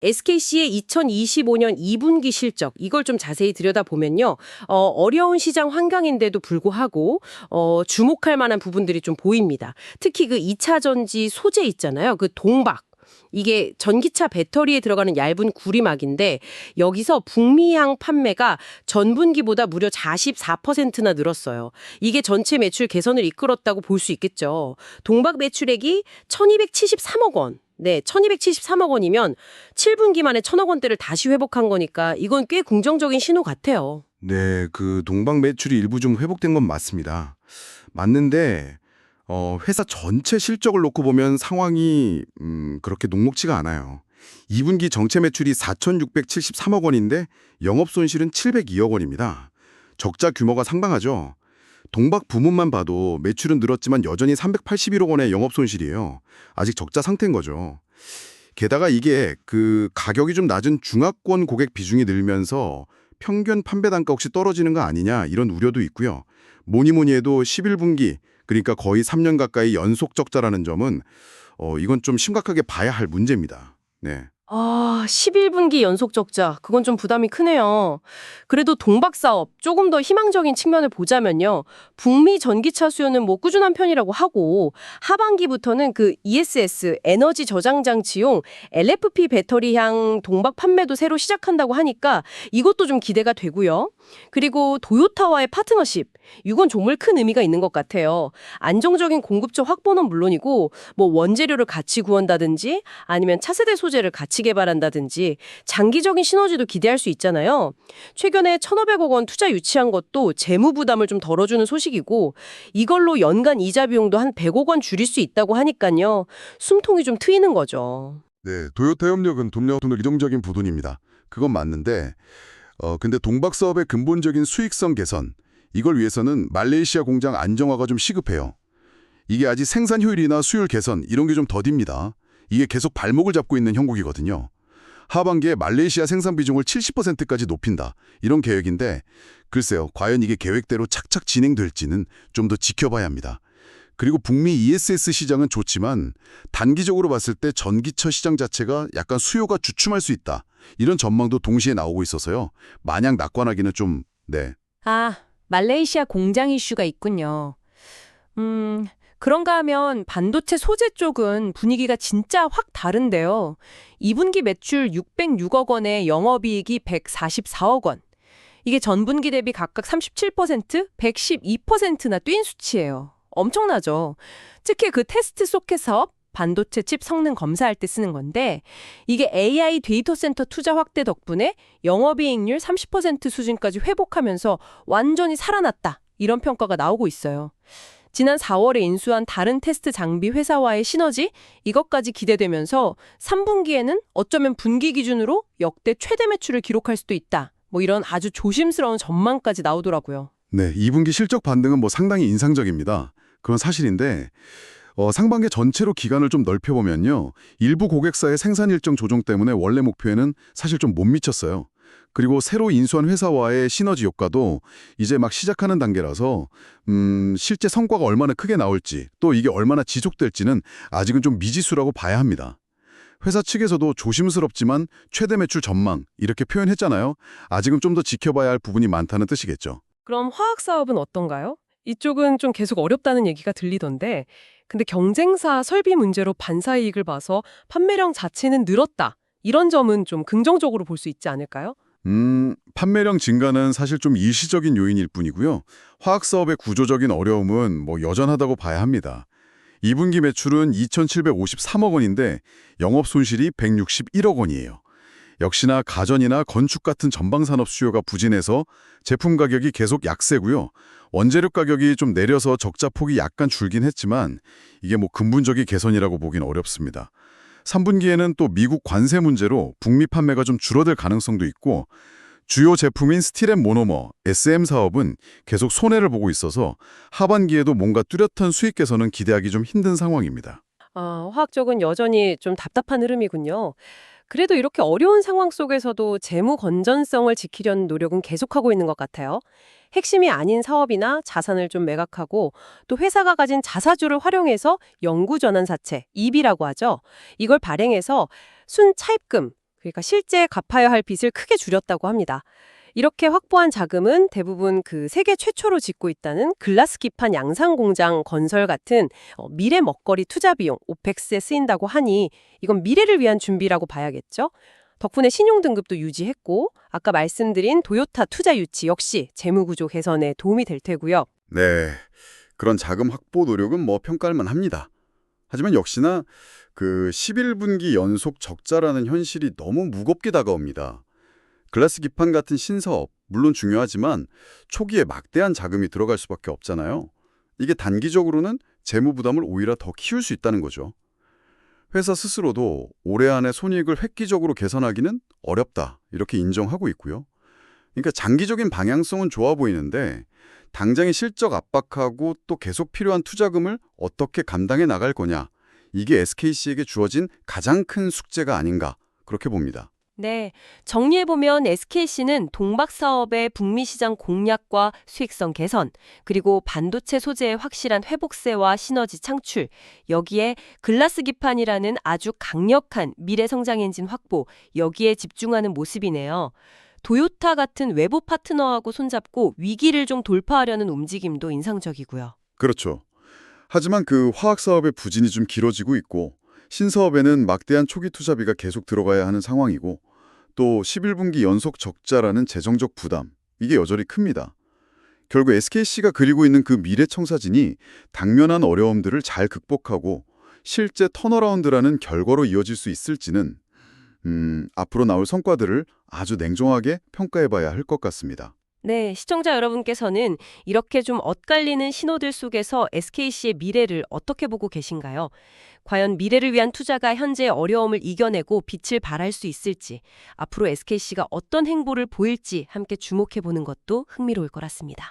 SKC의 2025년 2분기 실적, 이걸 좀 자세히 들여다보면요. 어려운 시장 환경인데도 불구하고 주목할 만한 부분들이 좀 보입니다. 특히 그 2차 전지 소재 있잖아요. 그 동박. 이게 전기차 배터리에 들어가는 얇은 구리막인데 여기서 북미향 판매가 전분기보다 무려 44%나 늘었어요. 이게 전체 매출 개선을 이끌었다고 볼 수 있겠죠. 동박 매출액이 1273억 원. 네, 1273억 원이면 7분기 만에 1000억 원대를 다시 회복한 거니까 이건 꽤 긍정적인 신호 같아요. 네, 그 동박 매출이 일부 좀 회복된 건 맞습니다. 맞는데 회사 전체 실적을 놓고 보면 상황이 그렇게 녹록지가 않아요. 2분기 정체 매출이 4,673억 원인데 영업 손실은 702억 원입니다. 적자 규모가 상당하죠. 동박 부문만 봐도 매출은 늘었지만 여전히 381억 원의 영업 손실이에요. 아직 적자 상태인 거죠. 게다가 이게 그 가격이 좀 낮은 중하권 고객 비중이 늘면서 평균 판매 단가 혹시 떨어지는 거 아니냐 이런 우려도 있고요. 뭐니 뭐니 해도 11분기 그러니까 거의 3년 가까이 연속 적자라는 점은 이건 좀 심각하게 봐야 할 문제입니다. 네. 11분기 연속 적자. 그건 좀 부담이 크네요. 그래도 동박 사업 조금 더 희망적인 측면을 보자면요. 북미 전기차 수요는 뭐 꾸준한 편이라고 하고 하반기부터는 그 ESS 에너지 저장 장치용 LFP 배터리향 동박 판매도 새로 시작한다고 하니까 이것도 좀 기대가 되고요. 그리고 도요타와의 파트너십. 이건 정말 큰 의미가 있는 것 같아요. 안정적인 공급처 확보는 물론이고 뭐 원재료를 같이 구한다든지 아니면 차세대 소재를 같이 개발한다든지 장기적인 시너지도 기대할 수 있잖아요. 최근에 1,500억 원 투자 유치한 것도 재무 부담을 좀 덜어주는 소식이고 이걸로 연간 이자 비용도 한 100억 원 줄일 수 있다고 하니까요. 숨통이 좀 트이는 거죠. 네, 도요타 협력은 동력의 긍정적인 부분입니다. 그건 맞는데 근데 동박 사업의 근본적인 수익성 개선, 이걸 위해서는 말레이시아 공장 안정화가 좀 시급해요. 이게 아직 생산 효율이나 수율 개선 이런 게 좀 더딥니다. 이게 계속 발목을 잡고 있는 형국이거든요. 하반기에 말레이시아 생산 비중을 70%까지 높인다. 이런 계획인데 글쎄요. 과연 이게 계획대로 착착 진행될지는 좀 더 지켜봐야 합니다. 그리고 북미 ESS 시장은 좋지만 단기적으로 봤을 때 전기차 시장 자체가 약간 수요가 주춤할 수 있다. 이런 전망도 동시에 나오고 있어서요. 마냥 낙관하기는 좀 네. 말레이시아 공장 이슈가 있군요. 그런가 하면 반도체 소재 쪽은 분위기가 진짜 확 다른데요. 2분기 매출 606억 원에 영업이익이 144억 원. 이게 전분기 대비 각각 37%, 112%나 뛴 수치예요. 엄청나죠. 특히 그 테스트 소켓 사업, 반도체 칩 성능 검사할 때 쓰는 건데 이게 AI 데이터 센터 투자 확대 덕분에 영업이익률 30% 수준까지 회복하면서 완전히 살아났다. 이런 평가가 나오고 있어요. 지난 4월에 인수한 다른 테스트 장비 회사와의 시너지 이것까지 기대되면서 3분기에는 어쩌면 분기 기준으로 역대 최대 매출을 기록할 수도 있다. 뭐 이런 아주 조심스러운 전망까지 나오더라고요. 네, 2분기 실적 반등은 뭐 상당히 인상적입니다. 그건 사실인데 상반기 전체로 기간을 좀 넓혀보면요. 일부 고객사의 생산 일정 조정 때문에 원래 목표에는 사실 좀 못 미쳤어요. 그리고 새로 인수한 회사와의 시너지 효과도 이제 막 시작하는 단계라서 실제 성과가 얼마나 크게 나올지 또 이게 얼마나 지속될지는 아직은 좀 미지수라고 봐야 합니다. 회사 측에서도 조심스럽지만 최대 매출 전망 이렇게 표현했잖아요. 아직은 좀 더 지켜봐야 할 부분이 많다는 뜻이겠죠. 그럼 화학 사업은 어떤가요? 이쪽은 좀 계속 어렵다는 얘기가 들리던데 근데 경쟁사 설비 문제로 반사이익을 봐서 판매량 자체는 늘었다. 이런 점은 좀 긍정적으로 볼 수 있지 않을까요? 판매량 증가는 사실 좀 일시적인 요인일 뿐이고요. 화학 사업의 구조적인 어려움은 뭐 여전하다고 봐야 합니다. 2분기 매출은 2,753억 원인데 영업 손실이 161억 원이에요. 역시나 가전이나 건축 같은 전방산업 수요가 부진해서 제품 가격이 계속 약세고요. 원재료 가격이 좀 내려서 적자 폭이 약간 줄긴 했지만 이게 뭐 근본적인 개선이라고 보긴 어렵습니다. 3분기에는 또 미국 관세 문제로 북미 판매가 좀 줄어들 가능성도 있고 주요 제품인 스틸앤 모노머, SM 사업은 계속 손해를 보고 있어서 하반기에도 뭔가 뚜렷한 수익 개선은 기대하기 좀 힘든 상황입니다. 화학 쪽은 여전히 좀 답답한 흐름이군요. 그래도 이렇게 어려운 상황 속에서도 재무 건전성을 지키려는 노력은 계속하고 있는 것 같아요. 핵심이 아닌 사업이나 자산을 좀 매각하고 또 회사가 가진 자사주를 활용해서 영구전환사채, EB라고 하죠. 이걸 발행해서 순차입금, 그러니까 실제 갚아야 할 빚을 크게 줄였다고 합니다. 이렇게 확보한 자금은 대부분 그 세계 최초로 짓고 있다는 글라스 기판 양산 공장 건설 같은 미래 먹거리 투자 비용, 오펙스에 쓰인다고 하니 이건 미래를 위한 준비라고 봐야겠죠? 덕분에 신용 등급도 유지했고 아까 말씀드린 도요타 투자 유치 역시 재무 구조 개선에 도움이 될 테고요. 네, 그런 자금 확보 노력은 뭐 평가할 만합니다. 하지만 역시나 그 11분기 연속 적자라는 현실이 너무 무겁게 다가옵니다. 글라스 기판 같은 신사업, 물론 중요하지만 초기에 막대한 자금이 들어갈 수밖에 없잖아요. 이게 단기적으로는 재무 부담을 오히려 더 키울 수 있다는 거죠. 회사 스스로도 올해 안에 손익을 획기적으로 개선하기는 어렵다, 이렇게 인정하고 있고요. 그러니까 장기적인 방향성은 좋아 보이는데 당장의 실적 압박하고 또 계속 필요한 투자금을 어떻게 감당해 나갈 거냐, 이게 SKC에게 주어진 가장 큰 숙제가 아닌가, 그렇게 봅니다. 네, 정리해보면 SKC는 동박 사업의 북미 시장 공략과 수익성 개선, 그리고 반도체 소재의 확실한 회복세와 시너지 창출, 여기에 글라스 기판이라는 아주 강력한 미래 성장 엔진 확보, 여기에 집중하는 모습이네요. 도요타 같은 외부 파트너하고 손잡고 위기를 좀 돌파하려는 움직임도 인상적이고요. 그렇죠. 하지만 그 화학 사업의 부진이 좀 길어지고 있고 신사업에는 막대한 초기 투자비가 계속 들어가야 하는 상황이고 또 11분기 연속 적자라는 재정적 부담, 이게 여전히 큽니다. 결국 SKC가 그리고 있는 그 미래 청사진이 당면한 어려움들을 잘 극복하고 실제 턴어라운드라는 결과로 이어질 수 있을지는 앞으로 나올 성과들을 아주 냉정하게 평가해봐야 할 것 같습니다. 네, 시청자 여러분께서는 이렇게 좀 엇갈리는 신호들 속에서 SKC의 미래를 어떻게 보고 계신가요? 과연 미래를 위한 투자가 현재의 어려움을 이겨내고 빛을 발할 수 있을지, 앞으로 SKC가 어떤 행보를 보일지 함께 주목해보는 것도 흥미로울 것 같습니다.